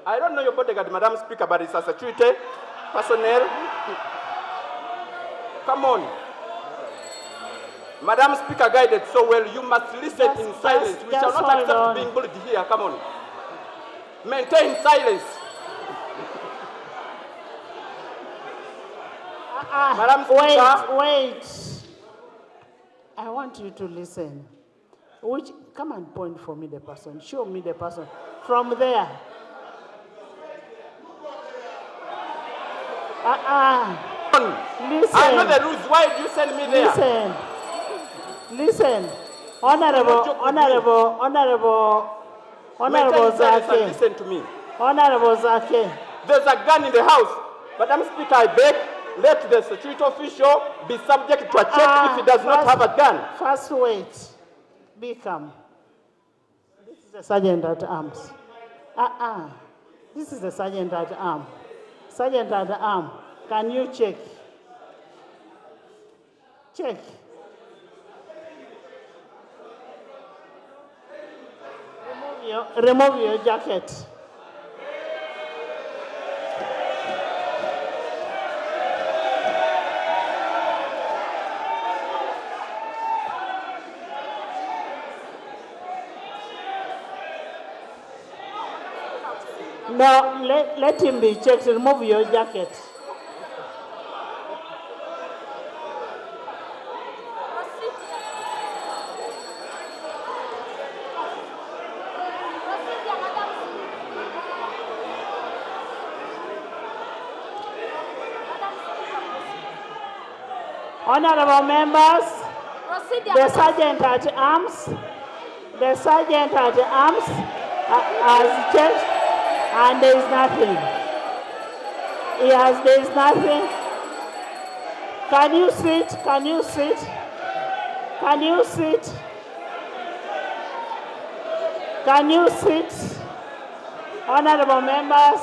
I don't know your bodyguard, Madam Speaker, but it's a security personnel. Come on. Madam Speaker guided so well, you must listen in silence. We shall not accept being bullied here. Come on. Maintain silence. Madam Speaker. Wait. I want you to listen. Come and point for me the person. Show me the person. From there. Listen. I know the rules. Why do you send me there? Listen. Honorable Zzaake. Listen to me. Honorable Zzaake. There's a gun in the house. Madam Speaker, I beg, let the security official be subject to a check if he does not have a gun. First wait. Be calm. This is the Sergeant at Arms. This is the Sergeant at Arms. Sergeant at Arms, can you check? Check. Remove your jacket. No, let him be checked. Remove your jacket. Honorable members, the Sergeant at Arms has checked and there is nothing. There is nothing. Can you sit? Can you sit? Can you sit? Can you sit? Honorable members,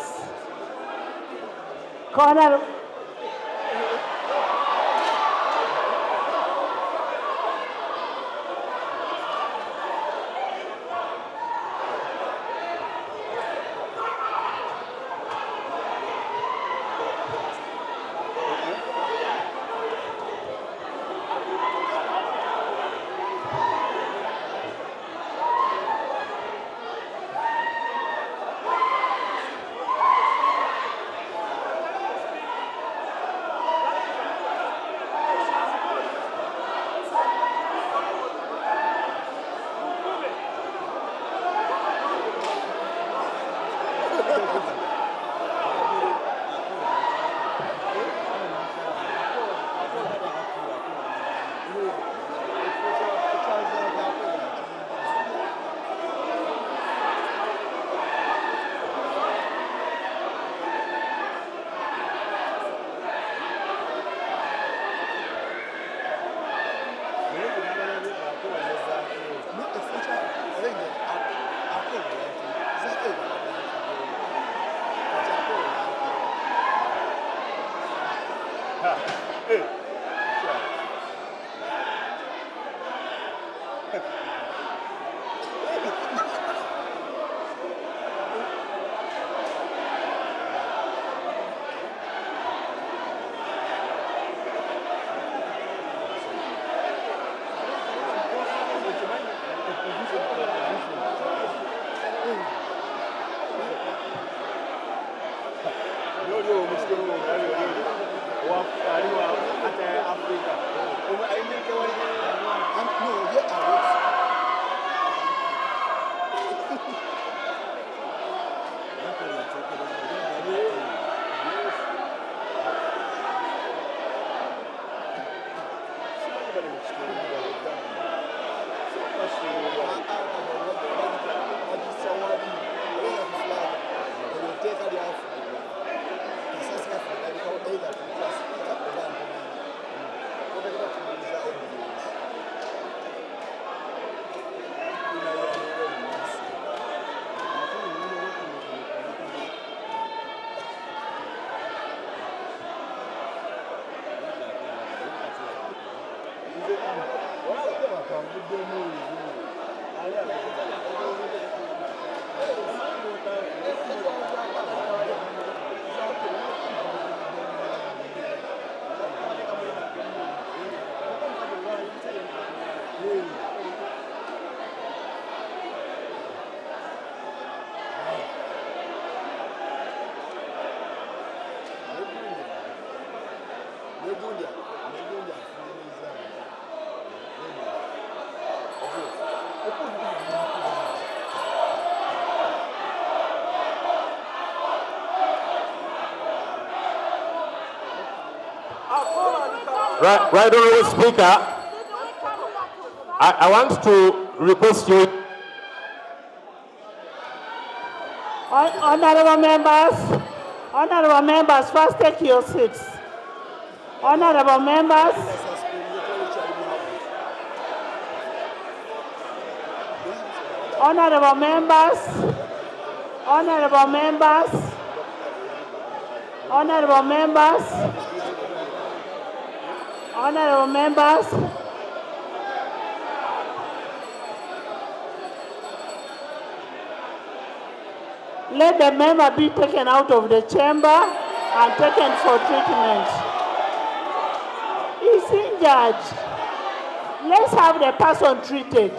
Right, Honourable Speaker, I want to request you. Honourable members, first take your seats. Honourable members, honourable members, honourable members, honourable members, honourable members. Let the member be taken out of the chamber and taken for treatment. He's injured. Let's have the person treated.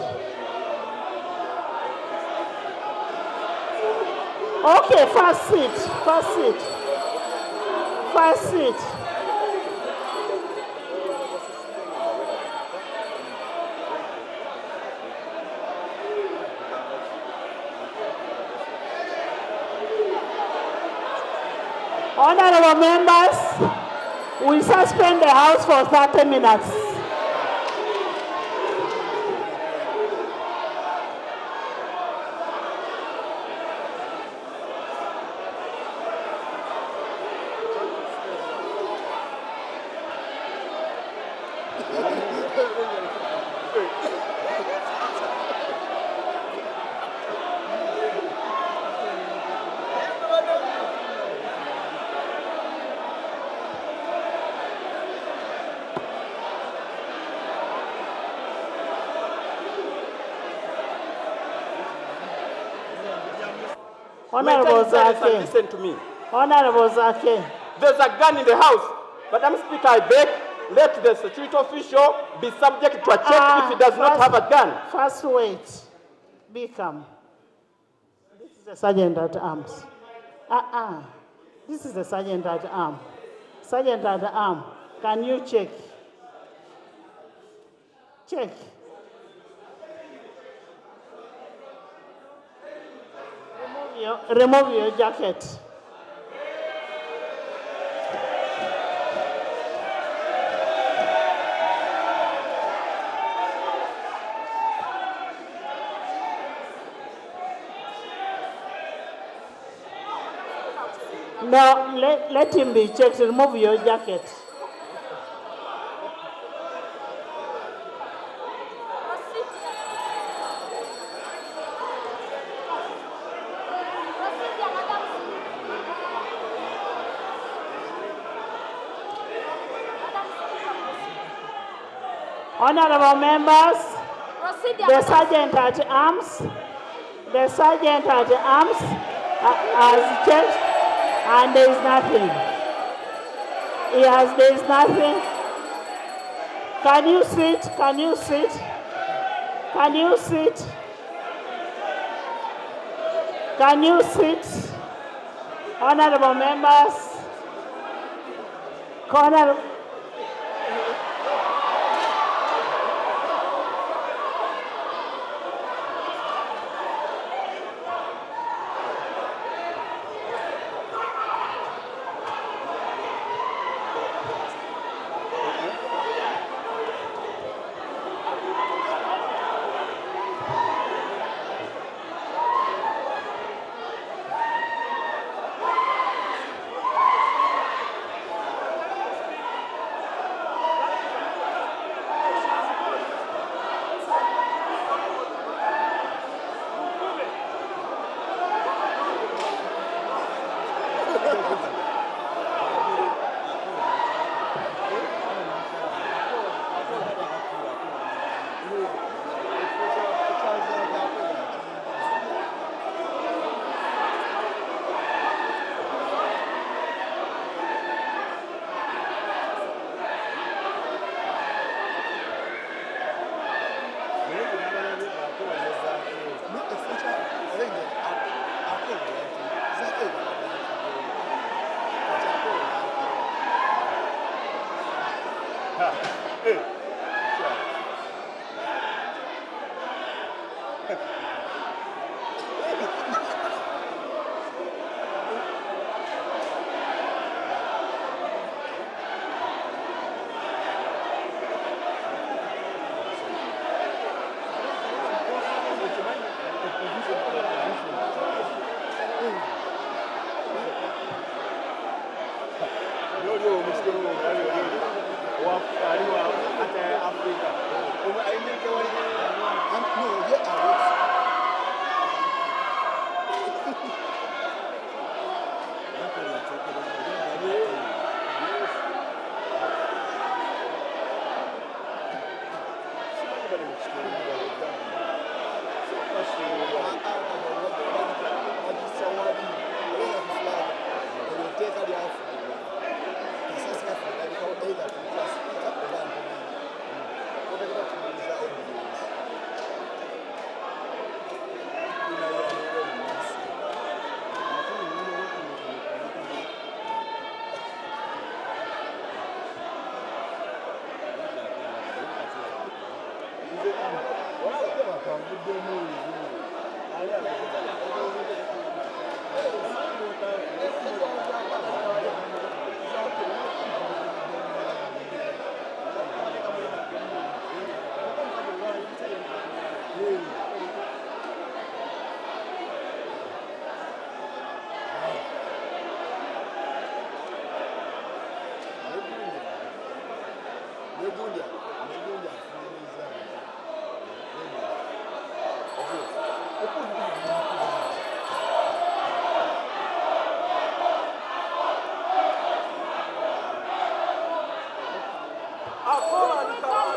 Okay, first seat, first seat, first seat. Honourable members, we suspend the House for 30 minutes. Honourable Zzaake. Listen to me. Honourable Zzaake. There's a gun in the house. Madam Speaker, I beg, let the security official be subject to a check if he does not have a gun. First wait. Be calm. This is the Sergeant at Arms. This is the Sergeant at Arms. Sergeant at Arms, can you check? Check. Remove your jacket. No, let him be checked. Remove your jacket. Honourable members, the Sergeant at Arms, has checked and there is nothing. There is nothing. Can you sit? Can you sit? Can you sit? Can you sit? Honourable members,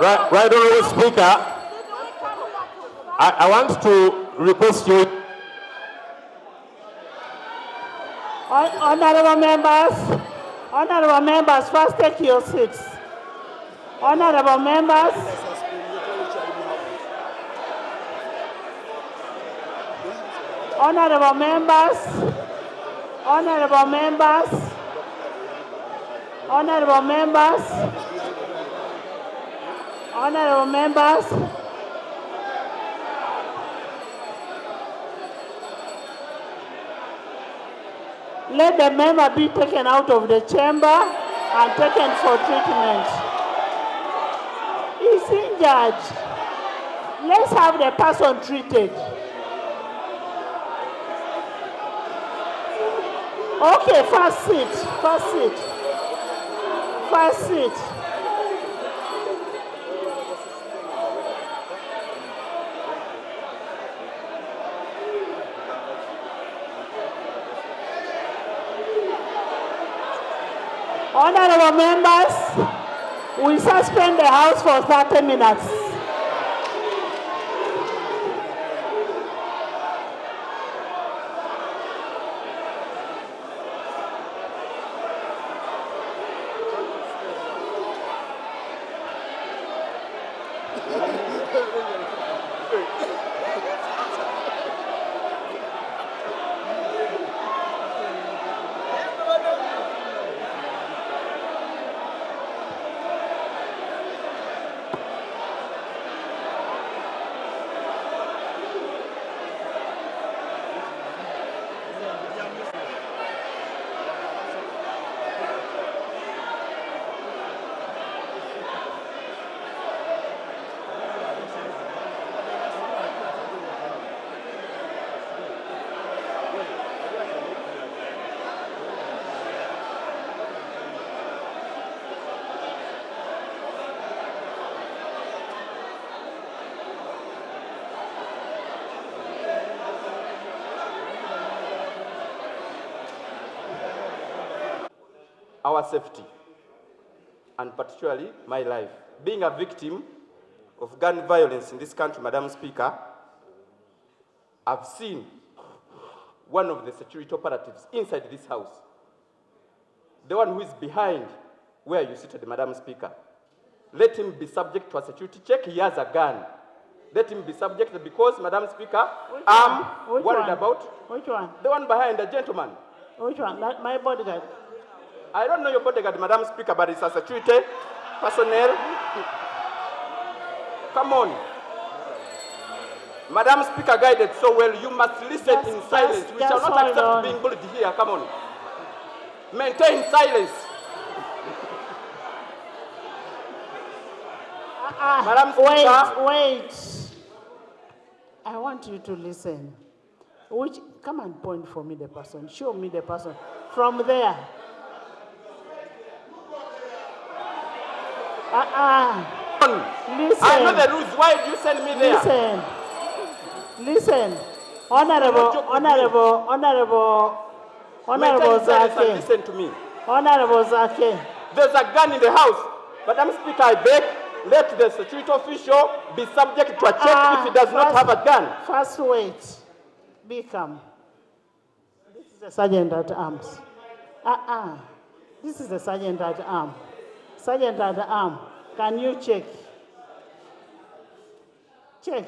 Right, Honourable Speaker, I want to request you. Honourable members, first take your seats. Honourable members, honourable members, honourable members, honourable members, honourable members. Let the member be taken out of the chamber and taken for treatment. He's injured. Let's have the person treated. Okay, first seat, first seat, first seat. Honourable members, we suspend the House for 30 minutes. Our safety, and particularly my life. Being a victim of gun violence in this country, Madam Speaker, I've seen one of the security operatives inside this house, the one who is behind where you seated, Madam Speaker. Let him be subject to a security check. He has a gun. Let him be subject because, Madam Speaker, I'm worried about. Which one? The one behind, the gentleman. Which one? Like my bodyguard. I don't know your bodyguard, Madam Speaker, but it's a security personnel. Come on. Madam Speaker guided so well, you must listen in silence. We shall not accept being bullied here. Come on. Maintain silence. Madam Speaker. Wait. I want you to listen. Come and point for me the person. Show me the person. From there. Listen. I know the rules. Why did you send me there? Listen. Honourable Zzaake. Listen to me. Honourable Zzaake. There's a gun in the house. Madam Speaker, I beg, let the security official be subject to a check if he does not have a gun. First wait. Be calm. This is the sergeant at arms. This is the sergeant at arms. Sergeant at arms, can you check? Check.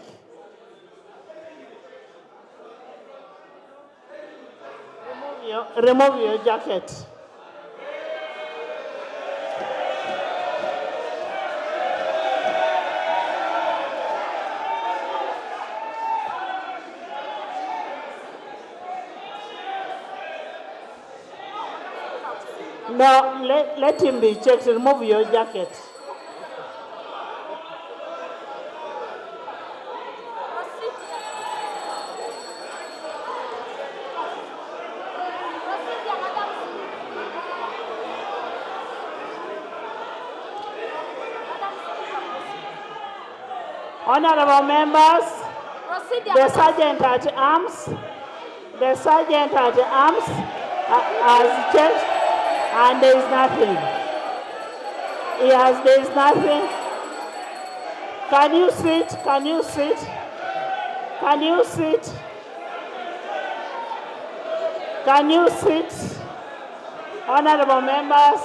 Remove your jacket. No, let him be checked. Remove your jacket. Honorable members, the Sergeant at Arms, has checked, and there is nothing. There is nothing. Can you sit? Can you sit? Can you sit? Can you sit? Honorable members,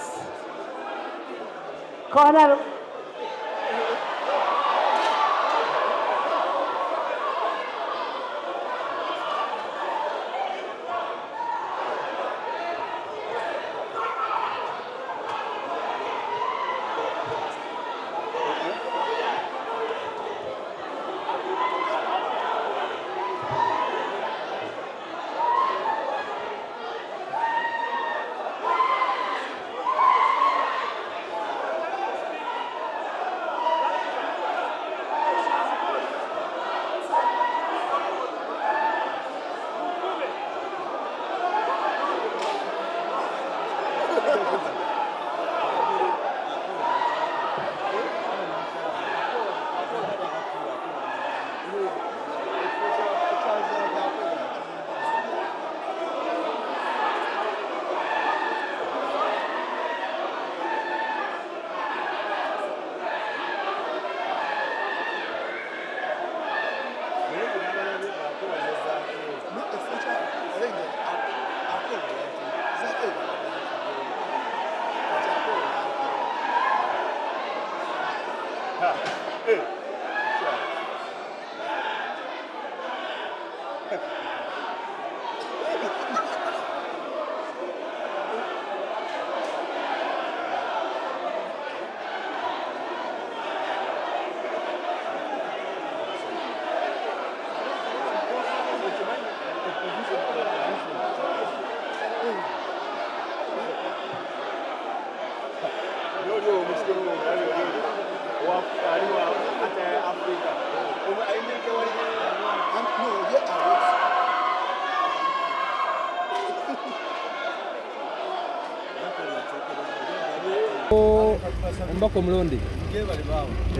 Mbako mlondi.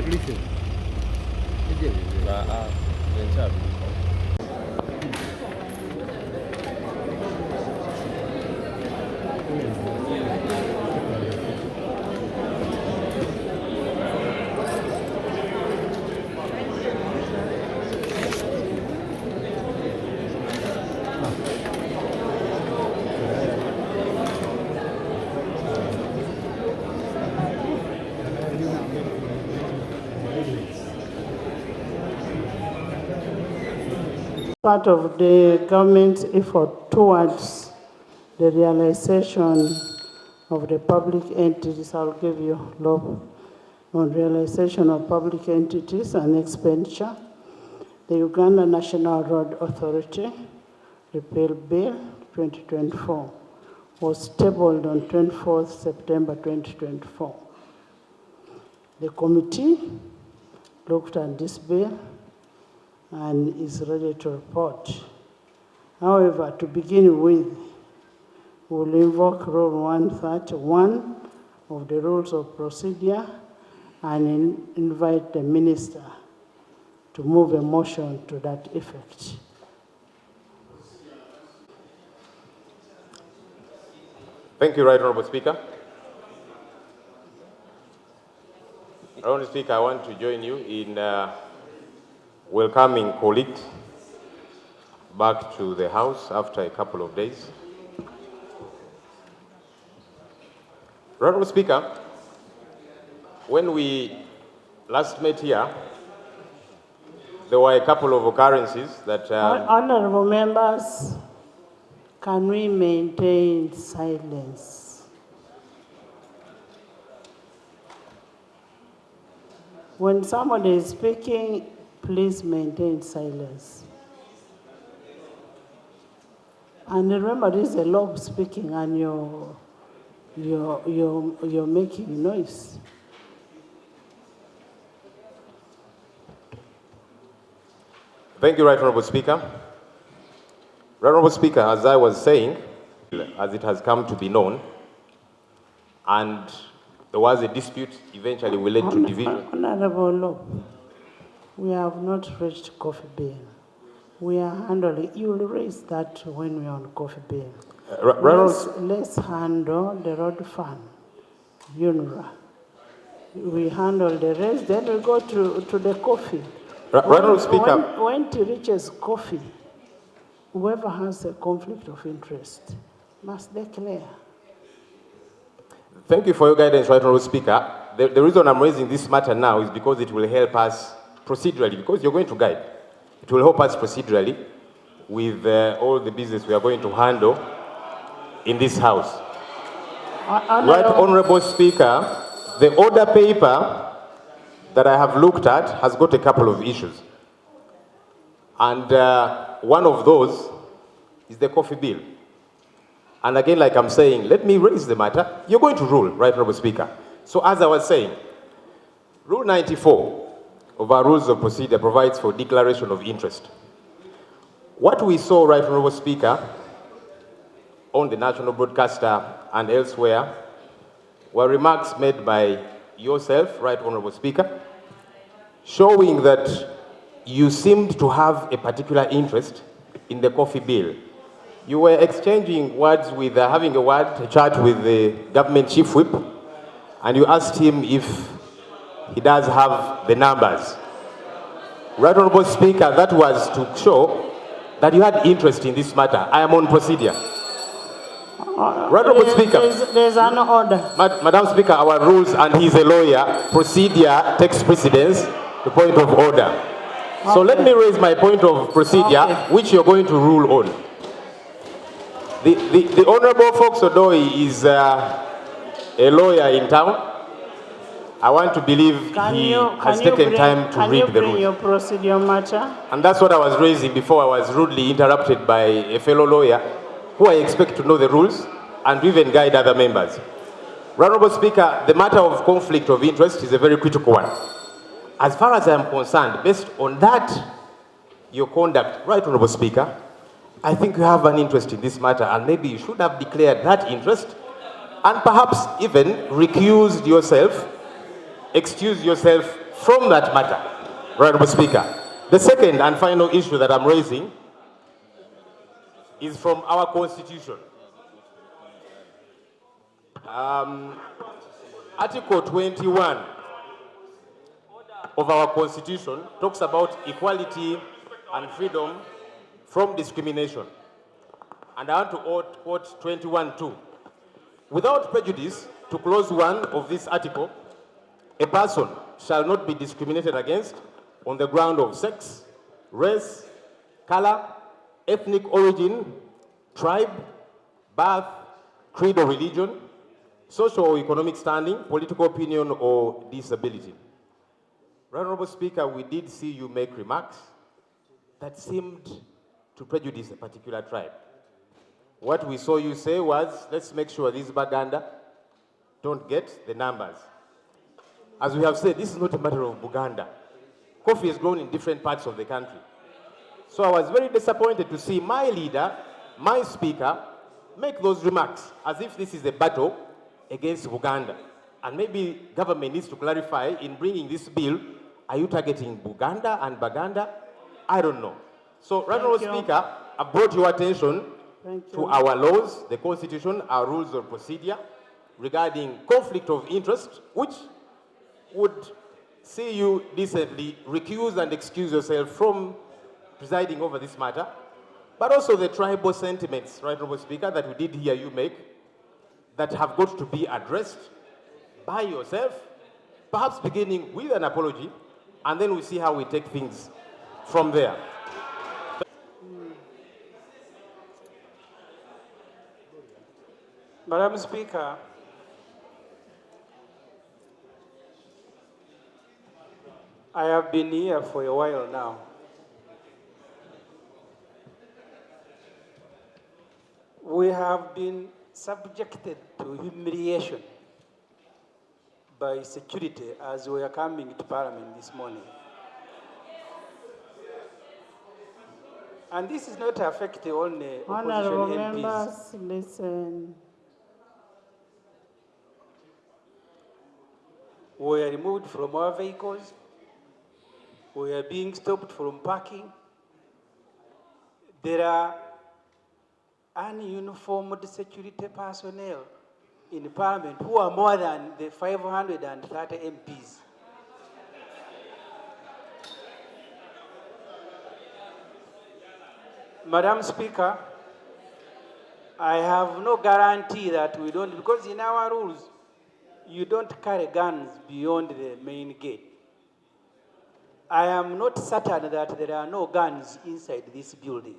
Etulise. Part of the government's effort towards the realization of the public entities. I'll give you law on realization of public entities and expenditure. The Uganda National Road Authority Repeal Bill 2024 was tabled on 24th September 2024. The committee looked at this bill and is ready to report. However, to begin with, we'll invoke Rule 131 of the Rules of Procedure and invite the Minister to move a motion to that effect. Thank you, Right Honourable Speaker. Honourable Speaker, I want to join you in welcoming colleagues back to the House after a couple of days. Honourable Speaker, when we last met here, there were a couple of occurrences that... Honourable members, can we maintain silence? When somebody is speaking, please maintain silence. And remember, this is a law speaking and you're making noise. Thank you, Right Honourable Speaker. Right Honourable Speaker, as I was saying, as it has come to be known, and there was a dispute, eventually we led to division. Honourable Law, we have not reached coffee bill. We are handling, you will raise that when we're on coffee bill. Let's handle the road fund, UNRWA. We handle the rest, then we go to the coffee. Speaker. When it reaches coffee, whoever has a conflict of interest must declare. Thank you for your guidance, Right Honourable Speaker. The reason I'm raising this matter now is because it will help us procedurally, because you're going to guide. It will help us procedurally with all the business we are going to handle in this House. Right Honourable Speaker, the order paper that I have looked at has got a couple of issues. And one of those is the coffee bill. And again, like I'm saying, let me raise the matter. You're going to rule, Right Honourable Speaker. So as I was saying, Rule 94 of our Rules of Procedure provides for declaration of interest. What we saw, Right Honourable Speaker, on the national broadcaster and elsewhere were remarks made by yourself, Right Honourable Speaker, showing that you seemed to have a particular interest in the coffee bill. You were exchanging words with, having a chat with the government chief whip, and you asked him if he does have the numbers. Right Honourable Speaker, that was to show that you had interest in this matter. I am on procedure. Right Honourable Speaker. There's an order. Madam Speaker, our rules, and he's a lawyer, procedure takes precedence, the point of order. Okay. So let me raise my point of procedure, which you're going to rule on. The Honourable Fox Odoi is a lawyer in town. I want to believe he has taken time to read the rules. Your procedure matter? And that's what I was raising before I was rudely interrupted by a fellow lawyer who I expect to know the rules and to even guide other members. Honourable Speaker, the matter of conflict of interest is a very critical one. As far as I am concerned, based on that, your conduct, Right Honourable Speaker, I think you have an interest in this matter, and maybe you should have declared that interest and perhaps even recused yourself, excuse yourself from that matter, Right Honourable Speaker. The second and final issue that I'm raising is from our Constitution. Article 21 of our Constitution talks about equality and freedom from discrimination. And I want to quote 21.2. Without prejudice to clause 1 of this article, a person shall not be discriminated against on the ground of sex, race, color, ethnic origin, tribe, birth, creed or religion, social or economic standing, political opinion or disability. Right Honourable Speaker, we did see you make remarks that seemed to prejudice a particular tribe. What we saw you say was, let's make sure these Baganda don't get the numbers. As we have said, this is not a matter of Buganda. Coffee is grown in different parts of the country. So I was very disappointed to see my leader, my speaker, make those remarks as if this is a battle against Buganda. And maybe government needs to clarify in bringing this bill, are you targeting Buganda and Baganda? I don't know. So, Right Honourable Speaker, I brought your attention to our laws, the Constitution, our rules of procedure regarding conflict of interest, which would see you decently recuse and excuse yourself from presiding over this matter, but also the tribal sentiments, Right Honourable Speaker, that we did hear you make, that have got to be addressed by yourself, perhaps beginning with an apology, and then we see how we take things from there. Madam Speaker, I have been here for a while now. We have been subjected to to humiliation by security as we are coming to Parliament this morning. And this is not affecting only Honorable opposition MPs. members, listen. We are removed from our vehicles. We are being stopped from parking. There are ununiformed security personnel in Parliament who are more than the 530 MPs. Madam Speaker, I have no guarantee that we don't, because in our rules, you don't carry guns beyond the main gate. I am not certain that there are no guns inside this building.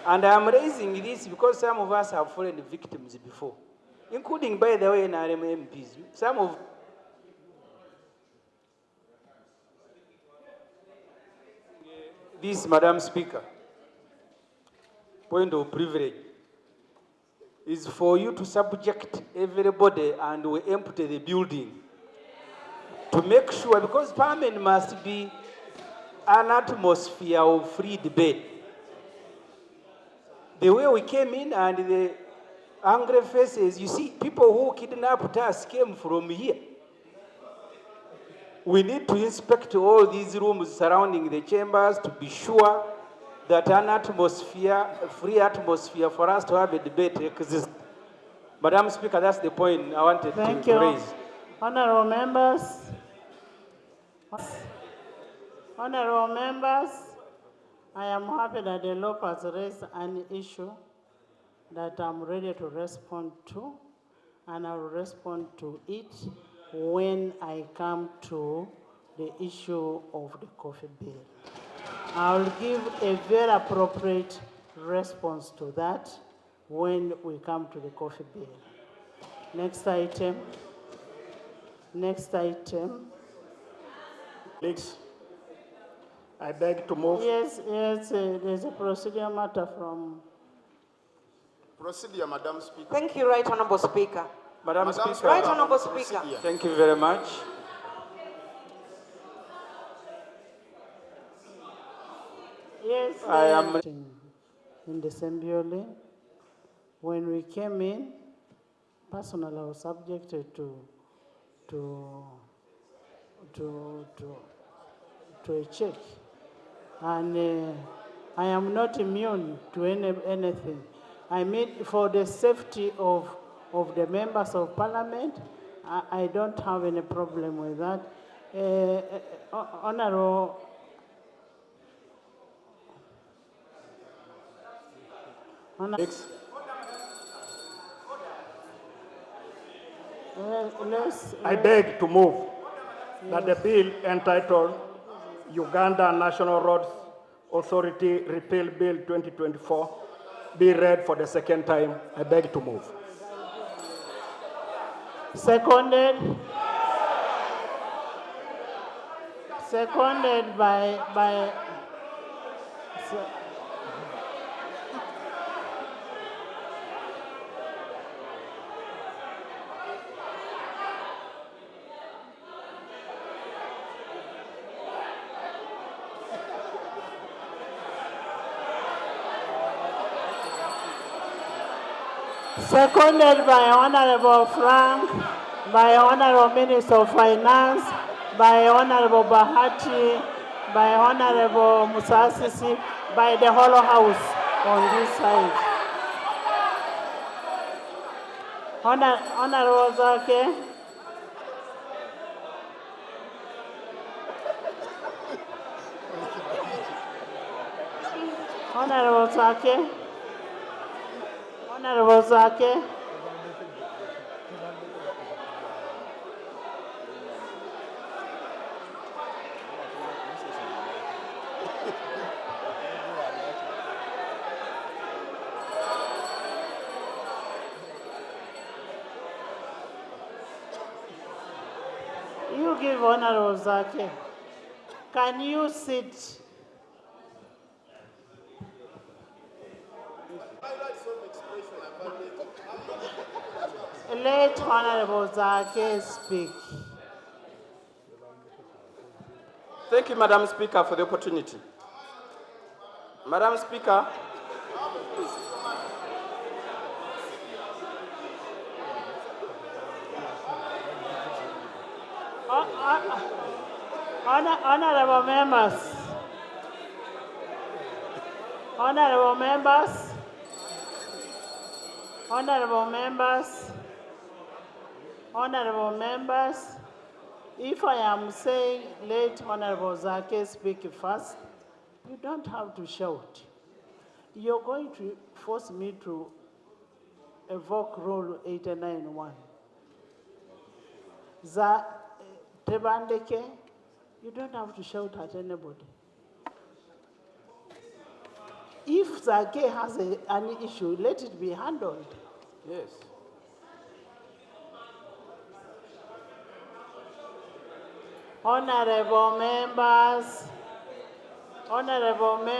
And I am raising this because some of us have fallen victims before, including, by the way, NRM MPs. Some of this, Madam Speaker, point of privilege is for you to subject everybody and we empty the building to make sure, because Parliament must be an atmosphere of free debate. The way we came in and the angry faces, you see, people who kidnapped us came from here. We need to inspect all these rooms surrounding the chambers to be sure that an atmosphere, a free atmosphere for us to have a debate exists. Madam Speaker, that's the point I wanted to raise. Honorable members. Honorable members, I am happy that the law has raised an issue that I'm ready to respond to, and I will respond to it when I come to the issue of the coffee bill. I will give a very appropriate response to that when we come to the coffee bill. Next item. Next item. Colleagues, I beg to move. Yes, there's a procedural matter from... Procedure, Madam Speaker. Thank you, Right Honourable Speaker. Madam Speaker. Right Honourable Speaker. Thank you very much. Yes, I am in the same building. When we came in, personally, I was subjected to a check. And I am not immune to anything. I mean, for the safety of the members of Parliament, I don't have any problem with that. Honourable... I beg to move that the bill entitled Uganda National Roads Authority Repeal Bill 2024 be read for the second time. I beg to move. Seconded. Seconded by seconded by Honorable Frank, by Honorable Minister of Finance, by Honorable Bahati, by Honorable Musasisi, by the whole House on this side. Honorable Zzaake. Honorable Zzaake. Honorable Zzaake. You give Honorable Zzaake. Can you sit? Let Honorable Zzaake speak. Thank you, Madam Speaker, for the opportunity. Madam Speaker, Honorable members, honorable members, honorable members, honorable members, if I am saying let Honorable Zzaake speak first, you don't have to shout. You're going to force me to evoke Rule 89.1. Tebandeke, you don't have to shout at anybody. If Zzaake has an issue, let it be handled. yes. Honorable members, honorable members.